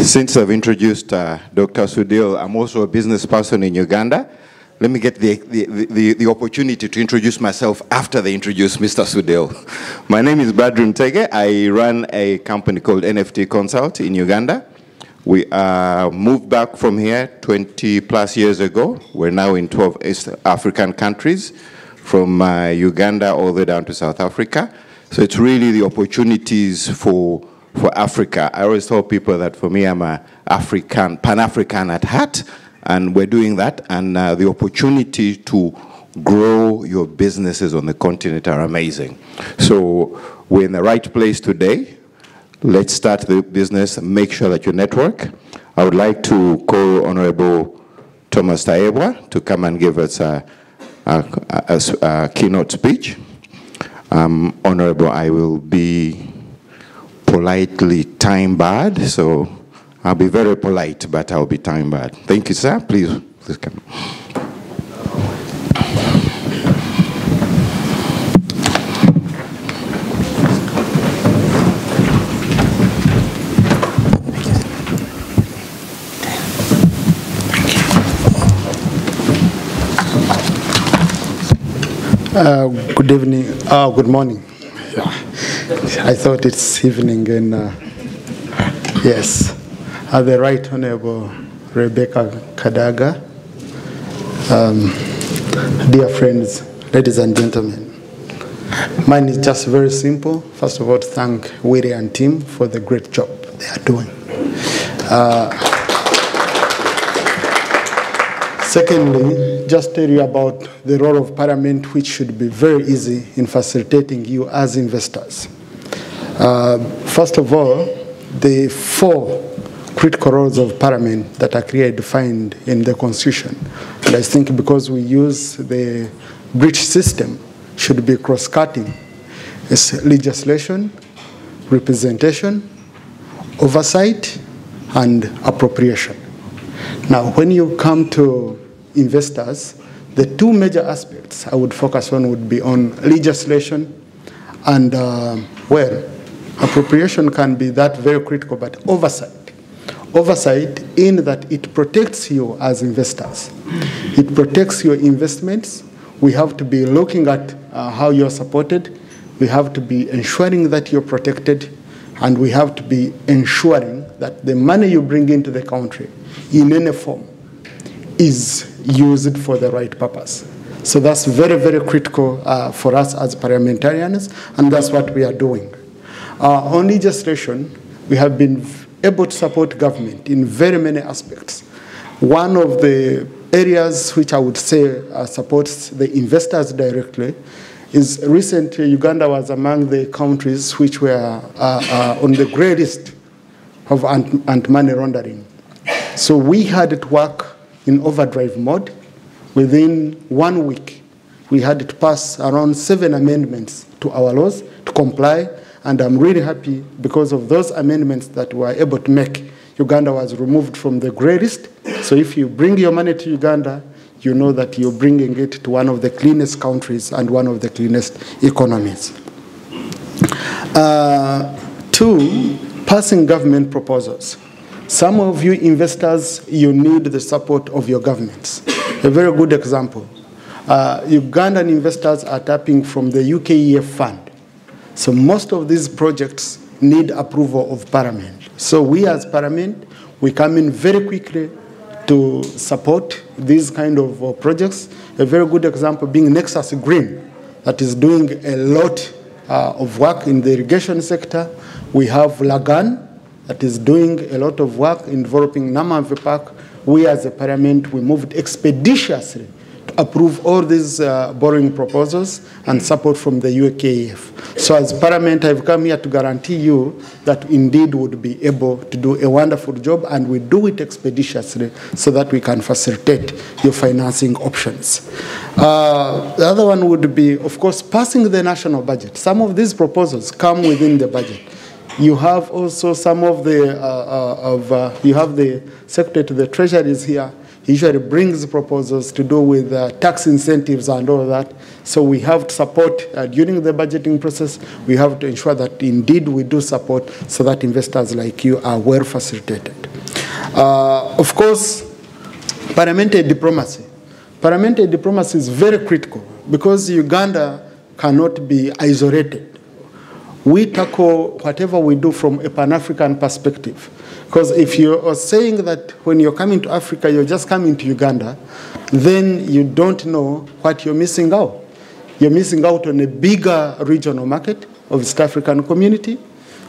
Since I've introduced Dr. Sudil, I'm also a business person in Uganda. Let me get the opportunity to introduce myself after they introduce Mr. Sudil. My name is Badru Ntege. I run a company called NFT Consult in Uganda. We moved back from here 20 plus years ago. We're now in 12 East African countries, from Uganda all the way down to South Africa. So it's really the opportunities for Africa. I always tell people that for me, I'm a Pan-African at heart, and we're doing that. And the opportunity to grow your businesses on the continent are amazing. So we're in the right place today. Let's start the business, make sure that you network. I would like to call Honorable Thomas Tayebwa to come and give us a keynote speech. Honorable, I will be politely time-barred, so I'll be very polite, but I'll be time-barred. Thank you, sir. Please come. Good evening. Good morning. Yeah. I thought it's evening, and yes. The Right Honorable Rebecca Kadaga, dear friends, ladies and gentlemen. Mine is just very simple. First of all, to thank Willie and team for the great job they are doing. Secondly, just tell you about the role of Parliament, which should be very easy in facilitating you as investors. First of all, the 4 critical roles of Parliament that are clearly defined in the Constitution. And I think because we use the British system, should be cross-cutting. It's legislation, representation, oversight, and appropriation. Now, when you come to investors, the 2 major aspects I would focus on would be on legislation and, well, appropriation can be that very critical, but oversight. Oversight in that it protects you as investors. It protects your investments. We have to be looking at how you're supported. We have to be ensuring that you're protected. And we have to be ensuring that the money you bring into the country in any form is used for the right purpose. So that's very, very critical for us as parliamentarians, and that's what we are doing. On legislation, we have been able to support government in very many aspects. One of the areas which I would say supports the investors directly is recently Uganda was among the countries which were on the grey list of anti-money laundering. So we had it work in overdrive mode. Within 1 week, we had to pass around 7 amendments to our laws to comply. And I'm really happy because of those amendments that we were able to make. Uganda was removed from the grey list. So if you bring your money to Uganda, you know that you're bringing it to one of the cleanest countries and one of the cleanest economies. 2, passing government proposals. Some of you investors, you need the support of your governments. A very good example. Ugandan investors are tapping from the UKEF fund. So most of these projects need approval of Parliament. So we as Parliament, we come in very quickly to support these kind of projects. A very good example being Nexus Green, that is doing a lot of work in the irrigation sector. We have Lagan, that is doing a lot of work in developing Namamve Park. We as a Parliament, we moved expeditiously to approve all these borrowing proposals and support from the UKEF. So as Parliament, I've come here to guarantee you that indeed would be able to do a wonderful job, and we do it expeditiously so that we can facilitate your financing options. The other one would be, of course, passing the national budget. Some of these proposals come within the budget. You have also some of the, you have the Secretary to the Treasury is here. He usually brings proposals to do with tax incentives and all that. So we have to support during the budgeting process. We have to ensure that indeed we do support so that investors like you are well facilitated. Of course, parliamentary diplomacy. Parliamentary diplomacy is very critical because Uganda cannot be isolated. We tackle whatever we do from a Pan-African perspective. Because if you are saying that when you're coming to Africa, you're just coming to Uganda, then you don't know what you're missing out. You're missing out on a bigger regional market of East African community,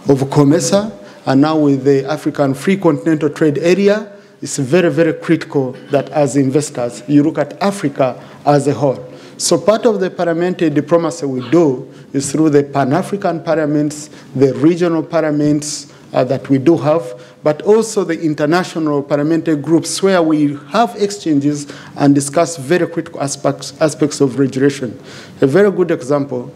of COMESA, and now with the African Free Continental Trade Area, it's very, very critical that as investors, you look at Africa as a whole. So part of the parliamentary diplomacy we do is through the Pan-African parliaments, the regional parliaments that we do have, but also the international parliamentary groups where we have exchanges and discuss very critical aspects of regulation. A very good example,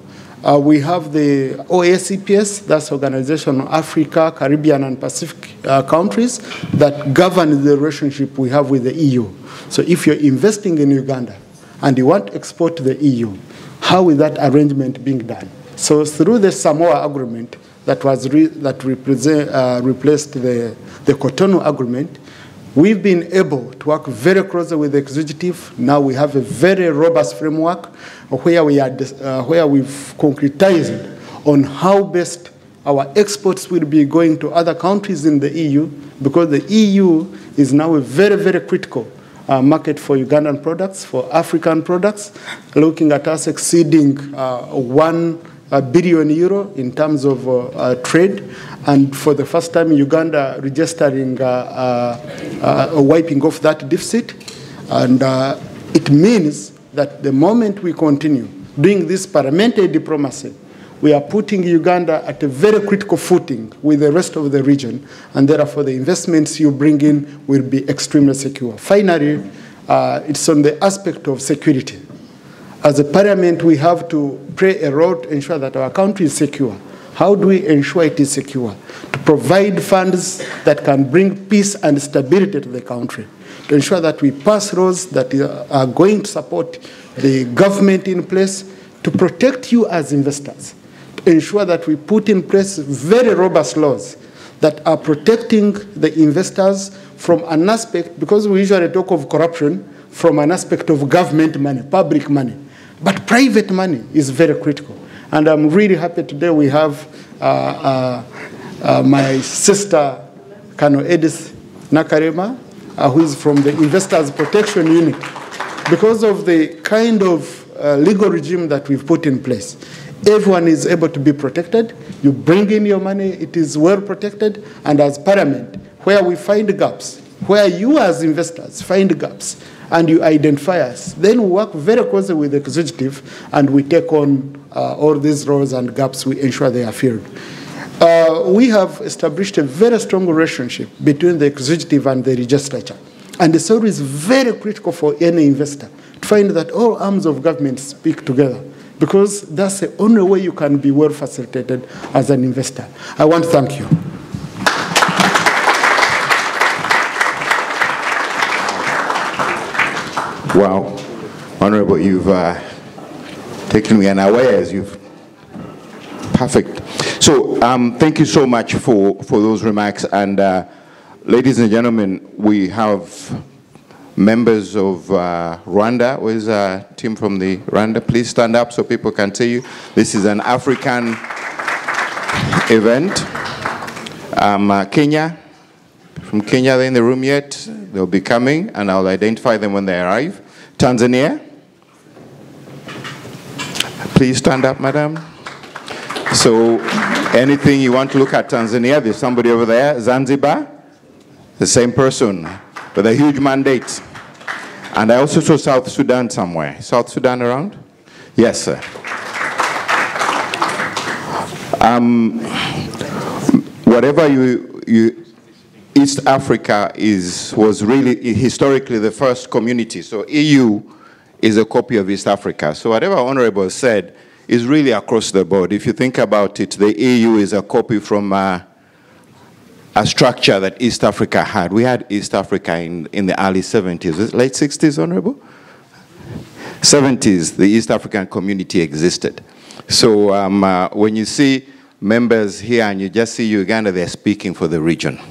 we have the OACPS, that's Organization of Africa, Caribbean, and Pacific countries that govern the relationship we have with the EU. So if you're investing in Uganda and you want to export to the EU, how is that arrangement being done? So through the Samoa Agreement that replaced the Cotonou Agreement, we've been able to work very closely with the executive. Now we have a very robust framework where we've concretized on how best our exports will be going to other countries in the EU, because the EU is now a very, very critical market for Ugandan products, for African products, looking at us exceeding 1 billion euro in terms of trade, and for the first time Uganda registering wiping off that deficit. And it means that the moment we continue doing this parliamentary diplomacy, we are putting Uganda at a very critical footing with the rest of the region, and therefore the investments you bring in will be extremely secure. Finally, it's on the aspect of security. As a parliament, we have to play a role to ensure that our country is secure. How do we ensure it is secure? To provide funds that can bring peace and stability to the country. To ensure that we pass laws that are going to support the government in place, to protect you as investors. To ensure that we put in place very robust laws that are protecting the investors from an aspect, because we usually talk of corruption from an aspect of government money, public money. But private money is very critical. And I'm really happy today we have my sister, Colonel Edith Nakarema, who is from the Investors Protection Unit. Because of the kind of legal regime that we've put in place, everyone is able to be protected. You bring in your money, it is well protected. And as Parliament, where we find gaps, where you as investors find gaps, and you identify us, then we work very closely with the executive, and we take on all these roles and gaps, we ensure they are filled. We have established a very strong relationship between the executive and the legislature. And so it is very critical for any investor to find that all arms of government speak together, because that's the only way you can be well facilitated as an investor. I want to thank you. Wow, Honorable, you've taken me unawares. Perfect. So thank you so much for those remarks. And ladies and gentlemen, we have members of Rwanda. Where's a team from the Rwanda? Please stand up so people can see you. This is an African event. Kenya. From Kenya, they're in the room yet? They'll be coming, and I'll identify them when they arrive. Tanzania. Please stand up, madam. So anything you want to look at Tanzania, there's somebody over there. Zanzibar, the same person with a huge mandate. And I also saw South Sudan somewhere. South Sudan around? Yes, sir. Whatever East Africa was really historically the first community. So EU is a copy of East Africa. So whatever Honorable said is really across the board. If you think about it, the EU is a copy from a structure that East Africa had. We had East Africa in the early 70s, late 60s, Honorable? 70s, the East African community existed. So when you see members here and you just see Uganda, they're speaking for the region.